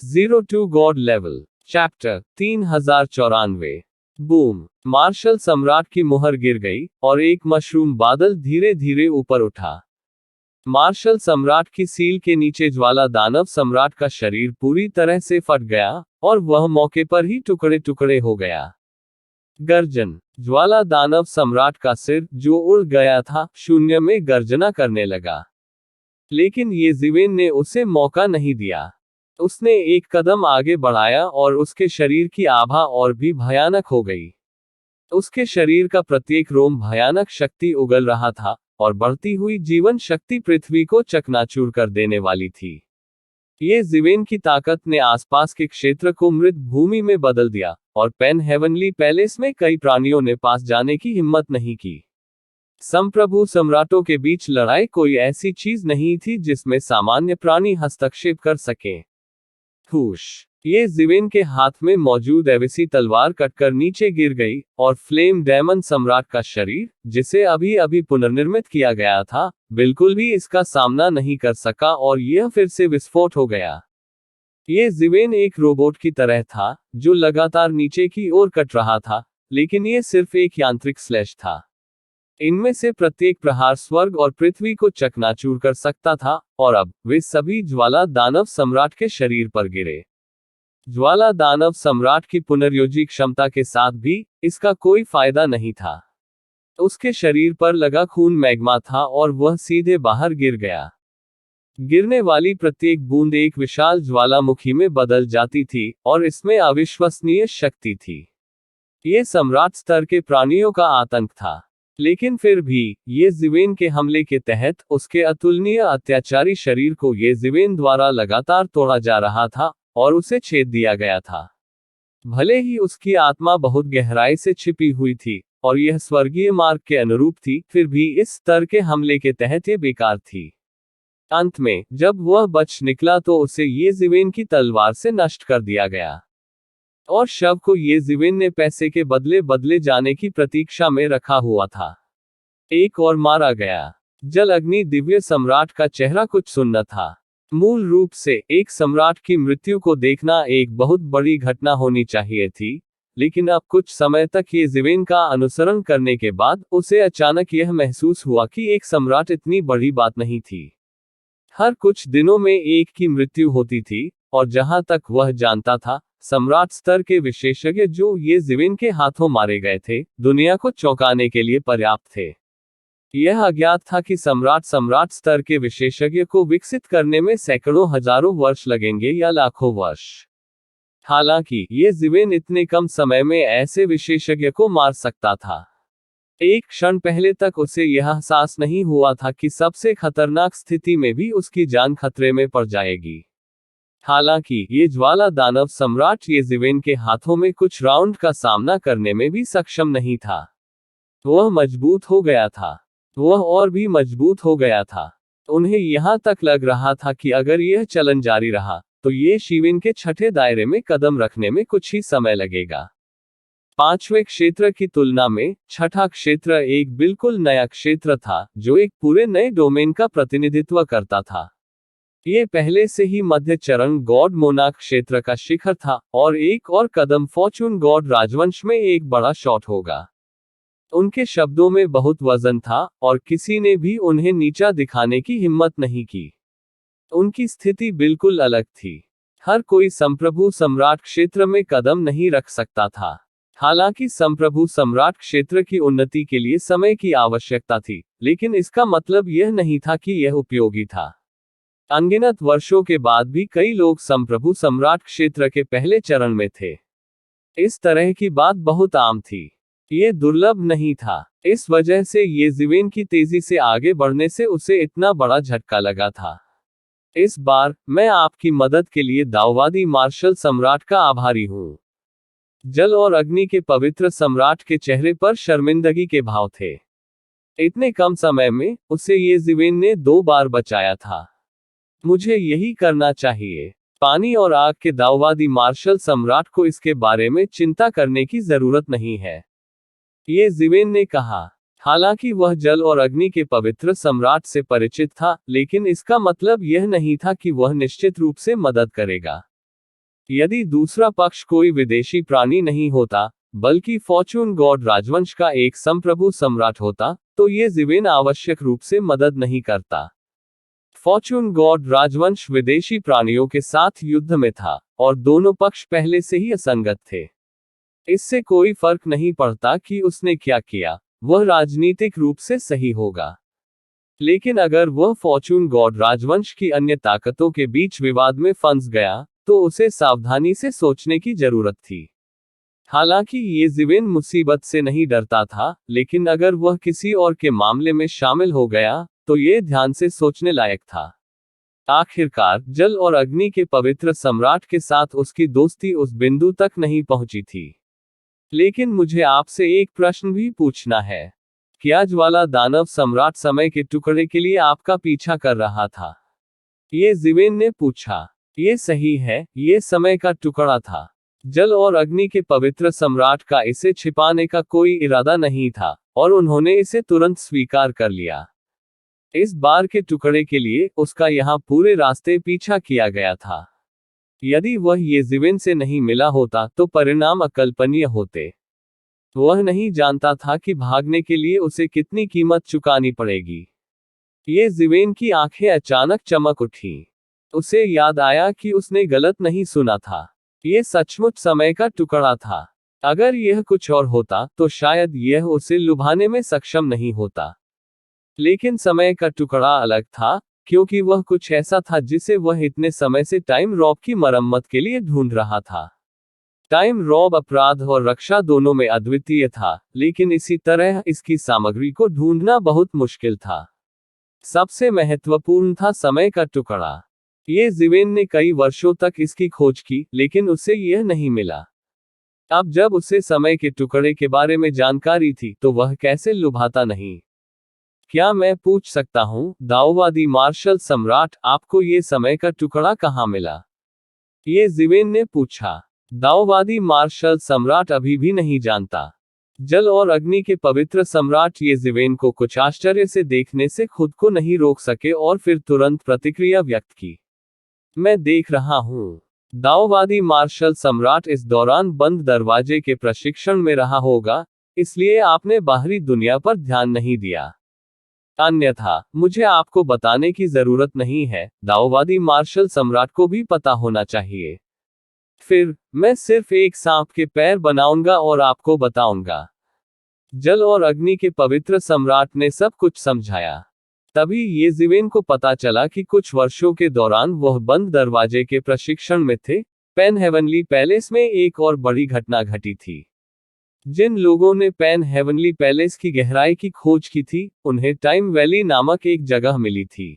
Zero to god level. Chapter 3094। Boom. Marshal सम्राट की मुहर गिर गई और एक मशरूम बादल धीरे धीरे ऊपर उठा। मार्शल सम्राट की सील के नीचे ज्वाला दानव सम्राट का शरीर पूरी तरह से फट गया और वह मौके पर ही टुकड़े टुकड़े हो गया। गर्जन। ज्वाला दानव सम्राट का सिर, जो उड़ गया था, शून्य में गर्जना करने लगा। लेकिन येज़िवेन ने उसे मौका नहीं दिया। उसने एक कदम आगे बढ़ाया और उसके शरीर की आभा और भी भयानक हो गई। उसके शरीर का प्रत्येक रोम भयानक शक्ति उगल रहा था और बढ़ती हुई जीवन शक्ति पृथ्वी को चकनाचूर कर देने वाली थी। येज़िवेन की ताकत ने आसपास के क्षेत्र को मृत भूमि में बदल दिया और पेन हेवनली पैलेस में कई प्राणियों ने पास जाने की हिम्मत नहीं की। संप्रभु सम्राटों के बीच लड़ाई कोई ऐसी चीज नहीं थी जिसमें सामान्य प्राणी हस्तक्षेप कर सकें। हुश। येज़िवेन के हाथ में मौजूद एविसी तलवार कटकर नीचे गिर गई और फ्लेम डेमन सम्राट का शरीर, जिसे अभी अभी पुनर्निर्मित किया गया था, बिल्कुल भी इसका सामना नहीं कर सका और यह फिर से विस्फोट हो गया। येज़िवेन एक रोबोट की तरह था जो लगातार नीचे की ओर कट रहा था, लेकिन यह सिर्फ एक यांत्रिक स्लैश था। इनमें से प्रत्येक प्रहार स्वर्ग और पृथ्वी को चकनाचूर कर सकता था, और अब वे सभी ज्वाला दानव सम्राट के शरीर पर गिरे। ज्वाला दानव सम्राट की पुनर्योजी क्षमता के साथ भी इसका कोई फायदा नहीं था। उसके शरीर पर लगा खून मैग्मा था और वह सीधे बाहर गिर गया। गिरने वाली प्रत्येक बूंद एक विशाल ज्वालामुखी में बदल जाती थी और इसमें अविश्वसनीय शक्ति थी। ये सम्राट स्तर के प्राणियों का आतंक था। लेकिन फिर भी येज़िवेन के हमले के तहत उसके अतुलनीय अत्याचारी शरीर को येज़िवेन द्वारा लगातार तोड़ा जा रहा था और उसे छेद दिया गया था। भले ही उसकी आत्मा बहुत गहराई से छिपी हुई थी और यह स्वर्गीय मार्ग के अनुरूप थी, फिर भी इस स्तर के हमले के तहत ये बेकार थी। अंत में जब वह बच निकला तो उसे येज़िवेन की तलवार से नष्ट कर दिया गया और शव को येज़िवेन ने पैसे के बदले बदले जाने की प्रतीक्षा में रखा हुआ था। एक और मारा गया। जल अग्नि दिव्य सम्राट का चेहरा कुछ सुन्न था। मूल रूप से एक सम्राट की मृत्यु को देखना एक बहुत बड़ी घटना होनी चाहिए थी, लेकिन अब कुछ समय तक येज़िवेन का अनुसरण करने के बाद उसे अचानक यह महसूस हुआ कि एक सम्राट इतनी बड़ी बात नहीं थी। हर कुछ दिनों में एक की मृत्यु होती थी, और जहां तक वह जानता था, सम्राट स्तर के विशेषज्ञ जो येज़िवेन के हाथों मारे गए थे, दुनिया को चौंकाने के लिए पर्याप्त थे। यह अज्ञात था कि सम्राट स्तर के विशेषज्ञ को विकसित करने में सैकड़ों हजारों वर्ष लगेंगे या लाखों वर्ष। हालांकि येज़िवेन इतने कम समय में ऐसे विशेषज्ञ को मार सकता था। एक क्षण पहले तक उसे यह एहसास नहीं हुआ था कि सबसे खतरनाक स्थिति में भी उसकी जान खतरे में पड़ जाएगी। हालांकि ये ज्वाला दानव सम्राट येज़िवेन के हाथों में कुछ राउंड का सामना करने में भी सक्षम नहीं था। वह मजबूत हो गया था। वह और भी मजबूत हो गया था। उन्हें यहां तक लग रहा था कि अगर यह चलन जारी रहा तो येज़िवेन के छठे दायरे में कदम रखने में कुछ ही समय लगेगा। पांचवें क्षेत्र की तुलना में छठा क्षेत्र एक बिल्कुल नया क्षेत्र था जो एक पूरे नए डोमेन का प्रतिनिधित्व करता था। ये पहले से ही मध्य चरण गॉड मोनार्क क्षेत्र का शिखर था और एक और कदम फॉर्चून गॉड राजवंश में एक बड़ा शॉट होगा। उनके शब्दों में बहुत वजन था और किसी ने भी उन्हें नीचा दिखाने की हिम्मत नहीं की। उनकी स्थिति बिल्कुल अलग थी। हर कोई संप्रभु सम्राट क्षेत्र में कदम नहीं रख सकता था। हालांकि संप्रभु सम्राट क्षेत्र की उन्नति के लिए समय की आवश्यकता थी, लेकिन इसका मतलब यह नहीं था कि यह उपयोगी था। अनगिनत वर्षों के बाद भी कई लोग संप्रभु सम्राट क्षेत्र के पहले चरण में थे। इस तरह की बात बहुत आम थी। ये दुर्लभ नहीं था। इस वजह से येज़िवेन की तेजी से आगे बढ़ने से उसे इतना बड़ा झटका लगा था। इस बार मैं आपकी मदद के लिए दाववादी मार्शल सम्राट का आभारी हूं। जल और अग्नि के पवित्र सम्राट के चेहरे पर शर्मिंदगी के भाव थे। इतने कम समय में उसे येज़िवेन ने 2 बार बचाया था। मुझे यही करना चाहिए। पानी और आग के दाववादी मार्शल सम्राट को इसके बारे में चिंता करने की जरूरत नहीं है, येज़िवेन ने कहा। हालांकि वह जल और अग्नि के पवित्र सम्राट से परिचित था, लेकिन इसका मतलब यह नहीं था कि वह निश्चित रूप से मदद करेगा। यदि दूसरा पक्ष कोई विदेशी प्राणी नहीं होता, बल्कि फॉर्चून गॉड राजवंश का एक संप्रभु सम्राट होता, तो ये जीवेन आवश्यक रूप से मदद नहीं करता। फॉर्चून गॉड राजवंश विदेशी प्राणियों के साथ युद्ध में था, और दोनों पक्ष पहले से ही असंगत थे। इससे कोई फर्क नहीं पड़ता कि उसने क्या किया, वह राजनीतिक रूप से सही होगा। लेकिन अगर वह फॉर्चून गॉड राजवंश की अन्य ताकतों के बीच विवाद में फंस गया, तो उसे सावधानी से सोचने की जरूरत थी। हालांकि ये जीवेन मुसीबत से नहीं डरता था, लेकिन अगर वह किसी और के मामले में शामिल हो गया, तो ये ध्यान से सोचने लायक था। आखिरकार जल और अग्नि के पवित्र सम्राट के साथ उसकी दोस्ती उस बिंदु तक नहीं पहुंची थी। लेकिन मुझे आपसे एक प्रश्न भी पूछना है। क्या ज्वाला दानव सम्राट समय के टुकड़े के लिए आपका पीछा कर रहा था? ये जीवेन ने पूछा। ये सही है, ये समय का टुकड़ा था। जल और अग्नि के पवित्र सम्राट का इसे छिपाने का कोई इरादा नहीं था, और उन्होंने इसे तुरंत स्वीकार कर लिया। इस बार के टुकड़े के लिए उसका यहाँ पूरे रास्ते पीछा किया गया था। यदि वह ये जीवेन से नहीं मिला होता तो परिणाम अकल्पनीय होते। वह नहीं जानता था कि भागने के लिए उसे कितनी कीमत चुकानी पड़ेगी। ये जीवेन की आंखें अचानक चमक उठी। उसे याद आया कि उसने गलत नहीं सुना था। ये सचमुच समय का टुकड़ा था। अगर यह कुछ और होता तो शायद यह उसे लुभाने में सक्षम नहीं होता। लेकिन समय का टुकड़ा अलग था, क्योंकि वह कुछ ऐसा था जिसे वह इतने समय से टाइम रॉब की मरम्मत के लिए ढूंढ रहा था। टाइम रॉब अपराध और रक्षा दोनों में अद्वितीय था, लेकिन इसी तरह इसकी सामग्री को ढूंढना बहुत मुश्किल था। सबसे महत्वपूर्ण था समय का टुकड़ा। ये जीवेन ने कई वर्षों तक इसकी खोज की, लेकिन उसे यह नहीं मिला। अब जब उसे समय के टुकड़े के बारे में जानकारी थी, तो वह कैसे लुभाता नहीं। क्या मैं पूछ सकता हूँ, दाओवादी मार्शल सम्राट, आपको ये समय का टुकड़ा कहाँ मिला? ये जीवेन ने पूछा। दाओवादी मार्शल सम्राट अभी भी नहीं जानता। जल और अग्नि के पवित्र सम्राट ये जीवेन को कुछ आश्चर्य से देखने से खुद को नहीं रोक सके और फिर तुरंत प्रतिक्रिया व्यक्त की। मैं देख रहा हूँ। दाओवादी मार्शल सम्राट इस दौरान बंद दरवाजे के प्रशिक्षण में रहा होगा, इसलिए आपने बाहरी दुनिया पर ध्यान नहीं दिया। अन्यथा मुझे आपको बताने की जरूरत नहीं है, दाओवादी मार्शल सम्राट को भी पता होना चाहिए। फिर मैं सिर्फ एक सांप के पैर बनाऊंगा और आपको बताऊंगा। जल और अग्नि के पवित्र सम्राट ने सब कुछ समझाया। तभी ये जीवेन को पता चला कि कुछ वर्षों के दौरान वह बंद दरवाजे के प्रशिक्षण में थे। पेन हेवनली पैलेस में एक और बड़ी घटना घटी थी। जिन लोगों ने पेन हेवनली पैलेस की गहराई की खोज की थी, उन्हें टाइम वैली नामक एक जगह मिली थी।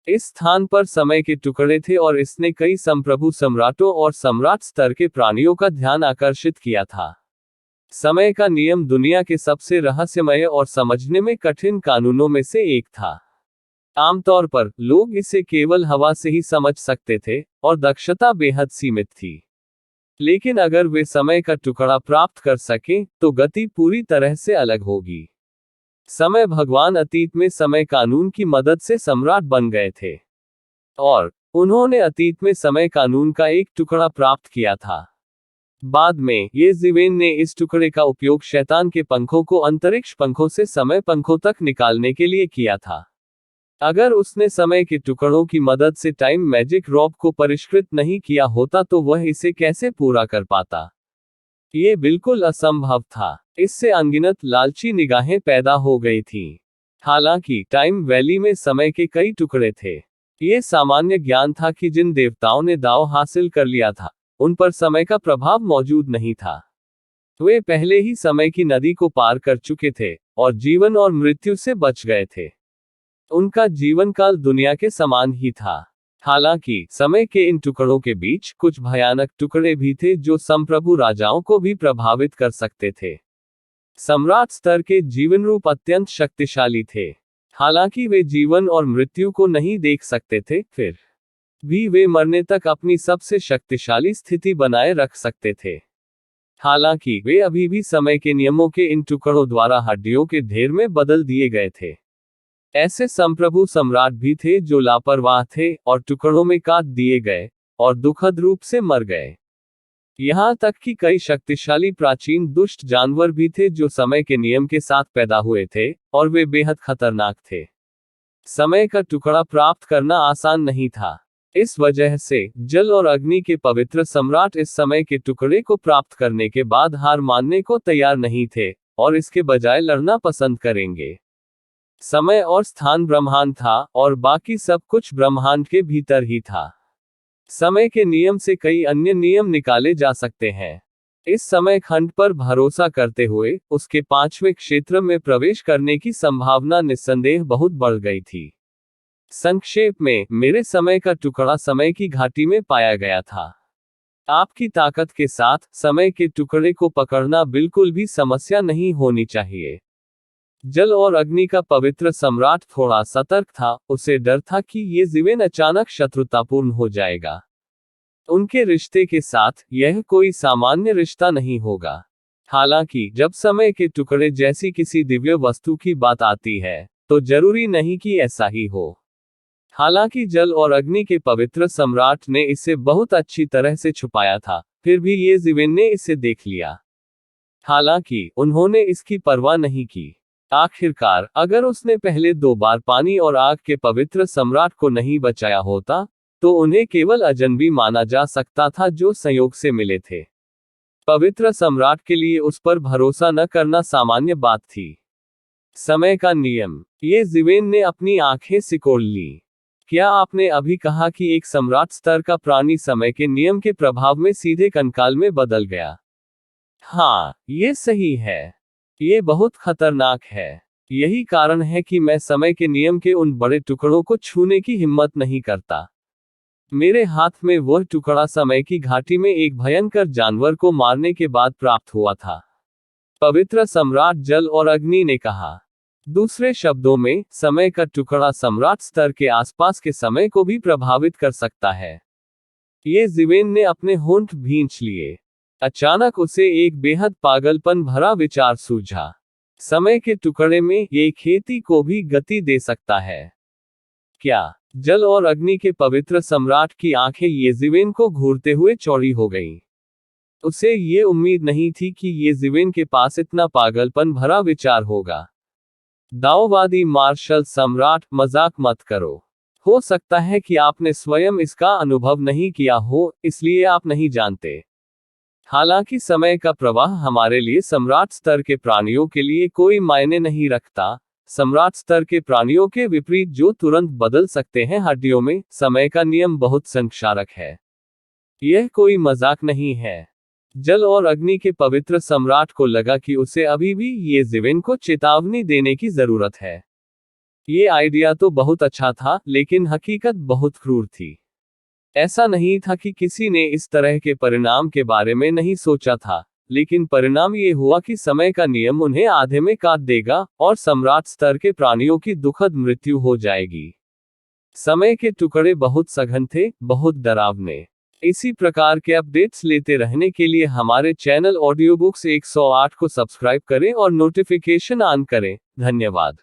इस स्थान पर समय के टुकड़े थे और इसने कई संप्रभु सम्राटों और सम्राट स्तर के प्राणियों का ध्यान आकर्षित किया था। समय का नियम दुनिया के सबसे रहस्यमय और समझने में कठिन कानूनों में से एक था। आमतौर पर लोग इसे केवल हवा से ही समझ सकते थे, और दक्षता बेहद सीमित थी। लेकिन अगर वे समय का टुकड़ा प्राप्त कर सकें, तो गति पूरी तरह से अलग होगी। समय भगवान अतीत में समय कानून की मदद से सम्राट बन गए थे, और उन्होंने अतीत में समय कानून का एक टुकड़ा प्राप्त किया था। बाद में ये जीवेन ने इस टुकड़े का उपयोग शैतान के पंखों को अंतरिक्ष पंखों से समय पंखों तक निकालने के लिए किया था। अगर उसने समय के टुकड़ों की मदद से टाइम मैजिक रॉब को परिष्कृत नहीं किया होता तो वह इसे कैसे पूरा कर पाता? ये बिल्कुल असंभव था। इससे अनगिनत लालची निगाहें पैदा हो गई थीं। हालांकि टाइम वैली में समय के कई टुकड़े थे। ये सामान्य ज्ञान था कि जिन देवताओं ने दाव हासिल कर लिया था, उन पर समय का प्रभाव मौजूद नहीं था। वे पहले ही समय की नदी को पार कर चुके थे, और जीवन और मृत्यु से बच गए थे। उनका जीवन काल दुनिया के समान ही था। हालांकि समय के इन टुकड़ों के बीच कुछ भयानक टुकड़े भी थे जो संप्रभु राजाओं को भी प्रभावित कर सकते थे। सम्राट स्तर के जीवन रूप अत्यंत शक्तिशाली थे। हालांकि वे जीवन और मृत्यु को नहीं देख सकते थे, फिर भी वे मरने तक अपनी सबसे शक्तिशाली स्थिति बनाए रख सकते थे। हालांकि वे अभी भी समय के नियमों के इन टुकड़ों द्वारा हड्डियों के ढेर में बदल दिए गए थे। ऐसे संप्रभु सम्राट भी थे जो लापरवाह थे और टुकड़ों में काट दिए गए, और दुखद रूप से मर गए। यहाँ तक कि कई शक्तिशाली प्राचीन दुष्ट जानवर भी थे जो समय के नियम के साथ पैदा हुए थे, और वे बेहद खतरनाक थे। समय का टुकड़ा प्राप्त करना आसान नहीं था। इस वजह से जल और अग्नि के पवित्र सम्राट इस समय के टुकड़े को प्राप्त करने के बाद हार मानने को तैयार नहीं थे, और इसके बजाय लड़ना पसंद करेंगे। समय और स्थान ब्रह्मांड था, और बाकी सब कुछ ब्रह्मांड के भीतर ही था। समय के नियम से कई अन्य नियम निकाले जा सकते हैं। इस समय खंड पर भरोसा करते हुए उसके पांचवें क्षेत्र में प्रवेश करने की संभावना निस्संदेह बहुत बढ़ गई थी। संक्षेप में, मेरे समय का टुकड़ा समय की घाटी में पाया गया था। आपकी ताकत के साथ समय के टुकड़े को पकड़ना बिल्कुल भी समस्या नहीं होनी चाहिए। जल और अग्नि का पवित्र सम्राट थोड़ा सतर्क था, उसे डर था कि ये जीवन अचानक शत्रुतापूर्ण हो जाएगा। उनके रिश्ते के साथ यह कोई सामान्य रिश्ता नहीं होगा। हालांकि जब समय के टुकड़े जैसी किसी दिव्य वस्तु की बात आती है, तो जरूरी नहीं कि ऐसा ही हो। हालांकि जल और अग्नि के पवित्र सम्राट ने इसे बहुत अच्छी तरह से छुपाया था, फिर भी ये जीवन ने इसे देख लिया। हालांकि उन्होंने इसकी परवाह नहीं की। आखिरकार, अगर उसने पहले 2 बार पानी और आग के पवित्र सम्राट को नहीं बचाया होता, तो उन्हें केवल अजनबी माना जा सकता था जो संयोग से मिले थे। पवित्र सम्राट के लिए उस पर भरोसा न करना सामान्य बात थी। समय का नियम। ये जीवेन ने अपनी आंखें सिकोड़ ली। क्या आपने अभी कहा कि एक सम्राट स्तर का प्राणी समय के नियम के प्रभाव में सीधे कंकाल में बदल गया? हाँ, ये सही है। ये बहुत खतरनाक है। यही कारण है कि मैं समय के नियम के उन बड़े टुकड़ों को छूने की हिम्मत नहीं करता। मेरे हाथ में वह टुकड़ा समय की घाटी में एक भयंकर जानवर को मारने के बाद प्राप्त हुआ था। पवित्र सम्राट जल और अग्नि ने कहा। दूसरे शब्दों में, समय का टुकड़ा सम्राट स्तर के आसपास के समय को भी प्रभावित कर सकता है। ये जीवेन ने अपने होंठ भींच लिए। अचानक उसे एक बेहद पागलपन भरा विचार सूझा। समय के टुकड़े में ये खेती को भी गति दे सकता है। क्या? जल और अग्नि के पवित्र सम्राट की आंखें येजिवेन को घूरते हुए चौड़ी हो गईं। उसे ये उम्मीद नहीं थी कि येजिवेन के पास इतना पागलपन भरा विचार होगा। दाओवादी मार्शल सम्राट, मजाक मत करो। हो सकता है कि आपने स्वयं इसका अनुभव नहीं किया हो, इसलिए आप नहीं जानते। हालांकि समय का प्रवाह हमारे लिए सम्राट स्तर के प्राणियों के लिए कोई मायने नहीं रखता। सम्राट स्तर के प्राणियों के विपरीत जो तुरंत बदल सकते हैं हड्डियों में, समय का नियम बहुत संक्षारक है। यह कोई मजाक नहीं है। जल और अग्नि के पवित्र सम्राट को लगा कि उसे अभी भी ये जीवेन को चेतावनी देने की जरूरत है। ये आइडिया तो बहुत अच्छा था, लेकिन हकीकत बहुत क्रूर थी। ऐसा नहीं था कि किसी ने इस तरह के परिणाम के बारे में नहीं सोचा था, लेकिन परिणाम ये हुआ कि समय का नियम उन्हें आधे में काट देगा, और सम्राट स्तर के प्राणियों की दुखद मृत्यु हो जाएगी। समय के टुकड़े बहुत सघन थे, बहुत डरावने। इसी प्रकार के अपडेट्स लेते रहने के लिए हमारे चैनल ऑडियो बुक्स 108 को सब्सक्राइब करें और नोटिफिकेशन ऑन करें। धन्यवाद।